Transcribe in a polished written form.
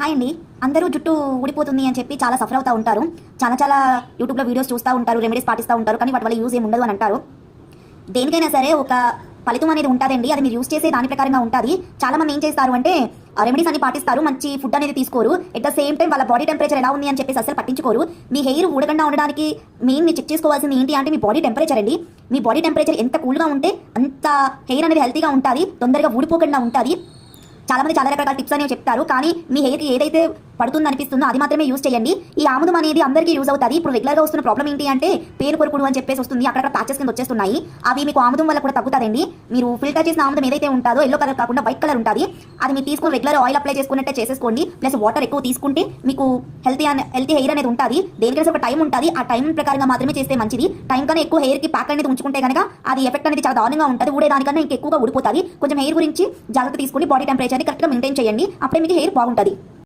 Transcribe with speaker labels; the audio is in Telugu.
Speaker 1: హాయ్ అండి. అందరూ జుట్టు ఊడిపోతుంది అని చెప్పి చాలా సఫర్ అవుతూ ఉంటారు. చాలా యూట్యూబ్లో వీడియోస్ చూస్తూ ఉంటారు, రెమెడీస్ పాటిస్తూ ఉంటారు, కానీ వాటి వల్ల యూజ్ ఏమి ఉండదు అని అంటారు. దేనికైనా సరే ఒక ఫలితం అనేది ఉంటుందండి. అది మీరు యూజ్ చేసే దాని ప్రకారంగా ఉంటుంది. చాలా మంది ఏం చేస్తారు అంటే రెమెడీస్ అన్ని పాటిస్తారు, మంచి ఫుడ్ అనేది తీసుకోరు, ఎట్ ద సేమ్ టైం వాళ్ళ బాడీ టెంపరేచర్ ఎలా ఉంది అని చెప్పేసి అసలు పట్టించుకోరు. మీ హెయిర్ ఊడకుండా ఉండడానికి మెయిన్ మీరు చెక్ చేసుకోవాల్సింది ఏంటి అంటే మీ బాడీ టెంపరేచర్ అండి. మీ బాడీ టెంపరేచర్ ఎంత కూల్గా ఉంటే అంత హెయిర్ అనేది హెల్తీగా ఉంటుంది, తొందరగా ఊడిపోకుండా ఉంటుంది. చాలా మంది చాలా రకాల టిప్స్ అనేవి చెప్తారు, కానీ మీ హెయిర్కి ఏదైతే పడుతుంది అనిపిస్తుందో అది మాత్రమే యూజ్ చేయండి. ఈ ఆముదం అనేది అందరికీ యూజ్ అవుతుంది. ఇప్పుడు రెగ్యులర్గా వస్తున్న ప్రాబ్లం ఏంటి అంటే పేను కొరుకుడు అని చెప్పేసి వస్తుంది, అక్కడ ప్యాచెస్ కింద వచ్చేస్తున్నాయి. అవి మీకు ఆముదం వల్ల కూడా తగ్గుతుందండి. మీరు ఫిల్టర్ చేసిన ఆముదం ఏదైతే ఉంటుందో ఎల్లో కలర్ కాకుండా వైట్ కలర్ ఉంటుంది, అది మీరు తీసుకుని రెగ్యులర్ ఆయిల్ అప్లై చేసుకున్నట్టే చేసేసుకోండి. ప్లస్ వాటర్ ఎక్కువ తీసుకుంటే మీకు హెల్తీ హెయిర్ అనేది ఉంటుంది. దేనికైనా ఒక టైం ఉంటుంది, ఆ టైం ప్రకారంగా మాత్రమే చేస్తే మంచిది. టైం కన్నా ఎక్కువ హెయిర్కి ప్యాక్ అనేది ఉంచుకుంటే కనుక అది ఎఫెక్ట్ అనేది చాలా దారుణంగా ఉంటుంది. ఊడేదానికన్నా ఇంకా ఎక్కువగా ఊడిపోతుంది. కొంచెం హెయిర్ గురించి జాగ్రత్త తీసుకుని బాడీ టెంపరేచర్ని కరెక్ట్గా మెయింటైన్ చేయండి, అప్పుడే మీకు హెయిర్ బాగుంటుంది.